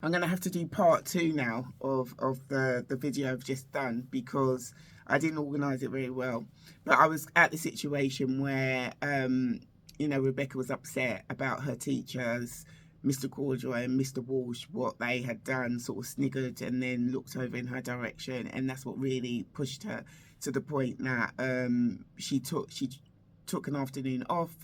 I'm going to have to do part two now of the video I've just done because I didn't organise it very well. But I was at the situation where, Rebecca was upset about her teachers, Mr. Corduroy and Mr. Walsh, what they had done, sort of sniggered and then looked over in her direction. And that's what really pushed her to the point that she took an afternoon off.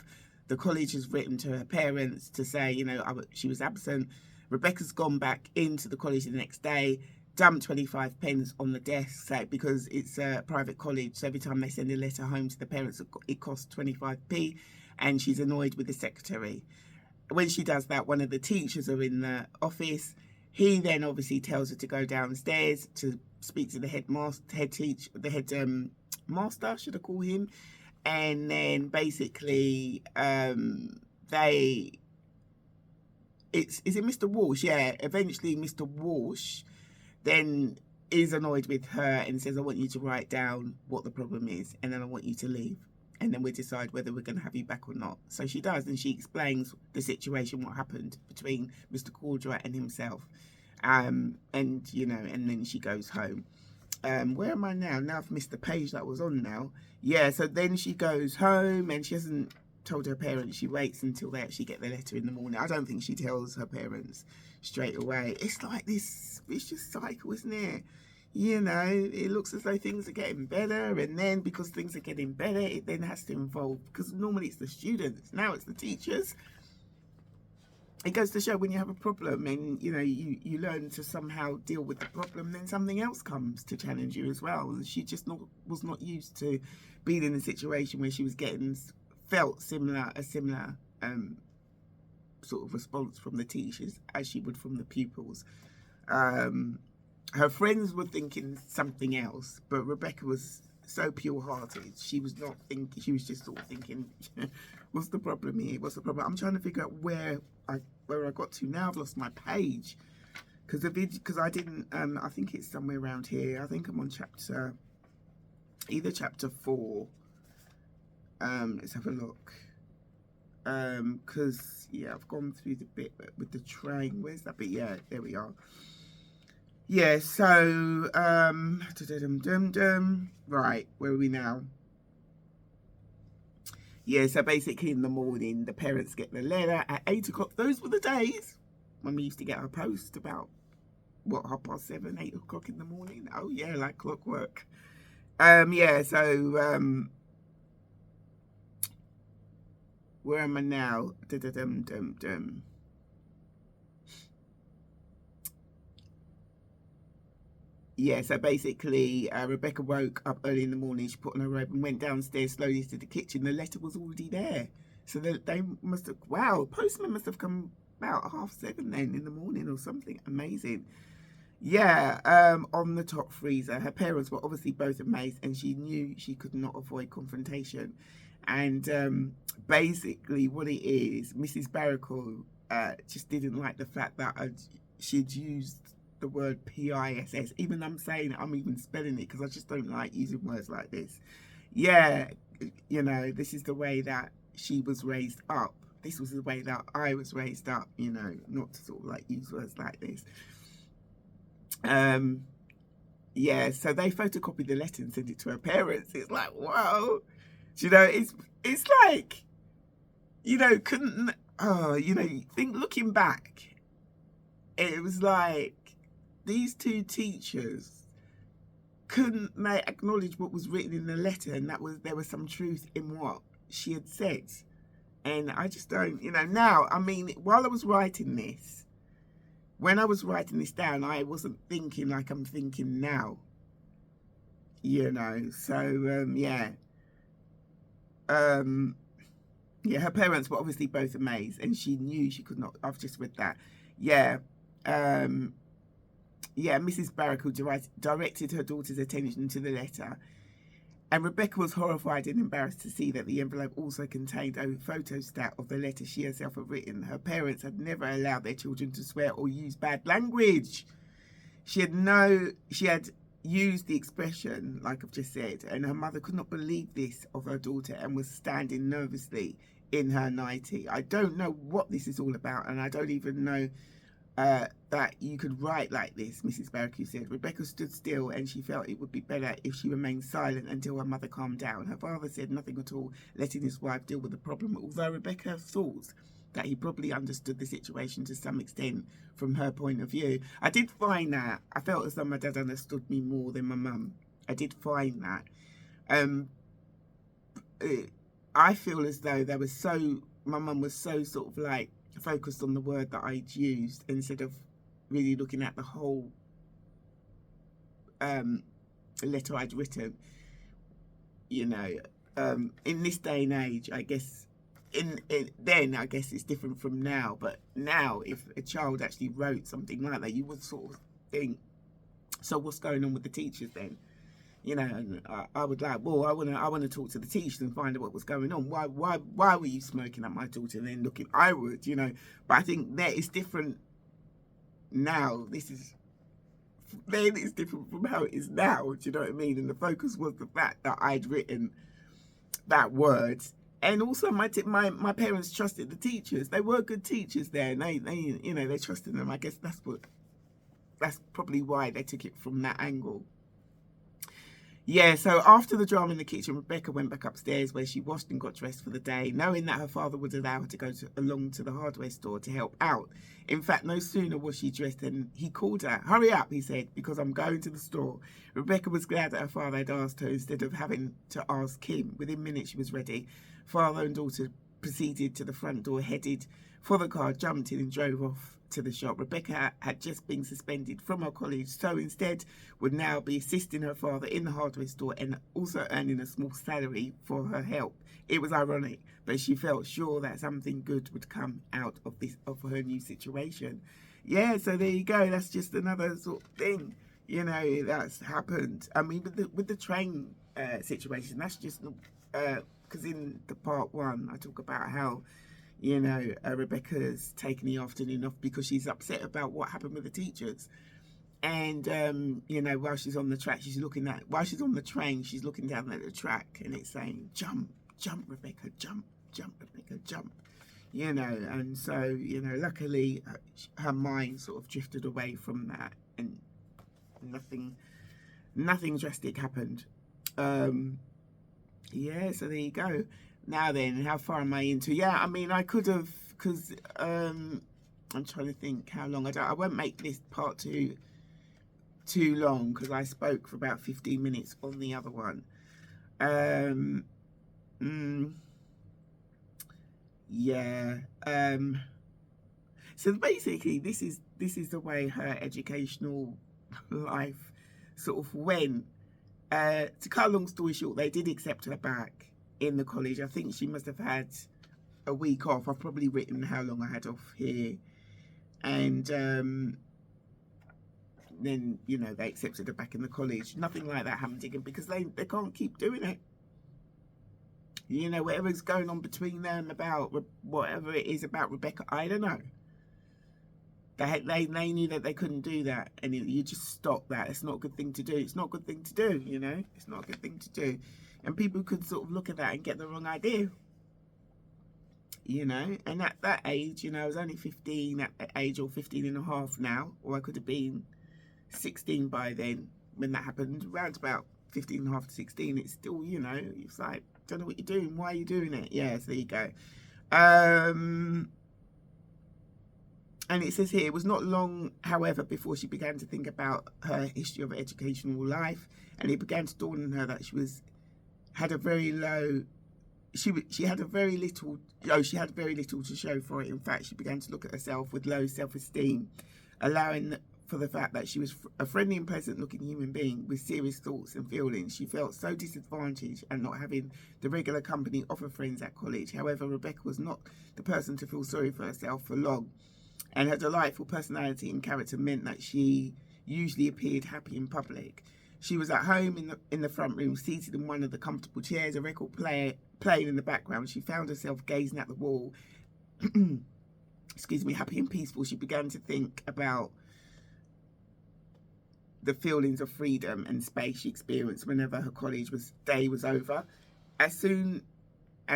The college has written to her parents to say, she was absent. Rebecca's gone back into the college the next day, dumped 25 pence on the desk because it's a private college. So every time they send a letter home to the parents, it costs 25p, and she's annoyed with the secretary. When she does that, one of the teachers are in the office. He then obviously tells her to go downstairs to speak to the master, should I call him? And then basically is it Mr. Walsh? Yeah, eventually Mr. Walsh then is annoyed with her and says, I want you to write down what the problem is, and then I want you to leave, and then we'll decide whether we're going to have you back or not. So she does, and she explains the situation, what happened between Mr. Corduroy and himself. And then she goes home. Where am I now? Now I've missed the page that was on now. Yeah, so then she goes home and she hasn't told her parents. She waits until they actually get the letter in the morning. I don't think she tells her parents straight away. It's like this vicious cycle, isn't it? It looks as though things are getting better, and then because things are getting better, it then has to involve, because normally it's the students, now it's the teachers. It goes to show when you have a problem and you learn to somehow deal with the problem, then something else comes to challenge you as well. She just was not used to being in a situation where she was felt a similar sort of response from the teachers as she would from the pupils. Her friends were thinking something else, but Rebecca was so pure-hearted. She was not thinking. She was just sort of thinking, "What's the problem here? What's the problem?" I'm trying to figure out where I got to now. I've lost my page because I didn't. I think it's somewhere around here. I think I'm on either chapter 4. Let's have a look. Because I've gone through the bit with the train. Where's that bit? Yeah, there we are. Yeah, so right, where are we now? Yeah, so basically in the morning the parents get the letter at 8 o'clock. Those were the days when we used to get our post about 7:30, 8 o'clock in the morning. Oh yeah, like clockwork. So where am I now? Yeah, so basically, Rebecca woke up early in the morning. She put on her robe and went downstairs slowly to the kitchen. The letter was already there. So they must have, postman must have come about 7:30 then in the morning or something. Amazing. Yeah, on the top freezer. Her parents were obviously both amazed, and she knew she could not avoid confrontation. And basically what it is, Mrs. Barracle just didn't like the fact that she'd used the word PISS. Even I'm saying it, I'm even spelling it because I just don't like using words like this. Yeah, this is the way that she was raised up. This was the way that I was raised up, not to sort of like use words like this. Yeah, so they photocopied the letter and sent it to her parents. It's like, whoa. It's like, looking back, it was like these two teachers couldn't acknowledge what was written in the letter, and there was some truth in what she had said. And I just don't, now, I mean, while I was writing this, when I was writing this down, I wasn't thinking like I'm thinking now, so yeah, her parents were obviously both amazed, and she knew she could not. I've just read that. Yeah, Mrs. Barracle directed her daughter's attention to the letter, and Rebecca was horrified and embarrassed to see that the envelope also contained a photostat of the letter she herself had written. Her parents had never allowed their children to swear or use bad language. She had used the expression, like I've just said, and her mother could not believe this of her daughter and was standing nervously in her nightie. I don't know what this is all about, and I don't even know that you could write like this, Mrs. Barracue said. Rebecca stood still and she felt it would be better if she remained silent until her mother calmed down. Her father said nothing at all, letting his wife deal with the problem, although Rebecca thought that he probably understood the situation to some extent from her point of view. I did find that. I felt as though my dad understood me more than my mum. I did find that. I feel as though my mum was so sort of like focused on the word that I'd used instead of really looking at the whole letter I'd written. You know, in this day and age, I guess, then I guess it's different from now. But now, if a child actually wrote something like that, you would sort of think, so what's going on with the teachers then? You know, and I would like, well, I want to talk to the teachers and find out what was going on. Why were you smoking at my daughter and then looking? I would, you know, but I think that is different now. Then it's different from how it is now. Do you know what I mean? And the focus was the fact that I'd written that word, and also my parents trusted the teachers. They were good teachers there, and they you know, they trusted them. I guess that's probably why they took it from that angle. Yeah, so after the drama in the kitchen, Rebecca went back upstairs where she washed and got dressed for the day, knowing that her father would allow her to go along to the hardware store to help out. In fact, no sooner was she dressed than he called her. "Hurry up," he said, "because I'm going to the store." Rebecca was glad that her father had asked her instead of having to ask him. Within minutes, she was ready. Father and daughter proceeded to the front door, headed for the car, jumped in and drove off to the shop. Rebecca had just been suspended from her college, so instead would now be assisting her father in the hardware store and also earning a small salary for her help. It was ironic, but she felt sure that something good would come out of her new situation. Yeah, so there you go. That's just another sort of thing, you know, that's happened. I mean, with the train situation, that's just because in the part one, I talk about how, you know, Rebecca's taken the afternoon off because she's upset about what happened with the teachers. And, you know, while she's on the train, she's looking down at the track and it's saying, "Jump, jump, Rebecca, jump, jump, Rebecca, jump." You know, and so, you know, luckily her mind sort of drifted away from that and nothing drastic happened. Yeah, so there you go. Now then, how far am I into? Yeah, I mean, I could have, because I'm trying to think how long. I won't make this part too long because I spoke for about 15 minutes on the other one. Yeah. So basically, this is the way her educational life sort of went. To cut a long story short, they did accept her back in the college. I think she must have had a week off. I've probably written how long I had off here. And then, you know, they accepted her back in the college. Nothing like that happened again because they can't keep doing it. You know, whatever's going on between them about whatever it is about Rebecca, I don't know. They knew that they couldn't do that, and you just stop that. It's not a good thing to do. It's not a good thing to do, you know. It's not a good thing to do. And people could sort of look at that and get the wrong idea. You know, and at that age, you know, I was only 15 at that age, or 15 and a half now, or I could have been 16 by then when that happened, around about 15 and a half to 16. It's still, you know, it's like, don't know what you're doing, why are you doing it? Yeah, so there you go. And it says here, it was not long, however, before she began to think about her history of educational life, and it began to dawn on her that she had very little to show for it. In fact, she began to look at herself with low self-esteem, allowing for the fact that she was a friendly and pleasant-looking human being with serious thoughts and feelings. She felt so disadvantaged at not having the regular company of her friends at college. However, Rebecca was not the person to feel sorry for herself for long, and her delightful personality and character meant that she usually appeared happy in public. She was at home in the front room, seated in one of the comfortable chairs, a record player playing in the background. She found herself gazing at the wall, excuse me, happy and peaceful. She began to think about the feelings of freedom and space she experienced whenever her college day was over. As soon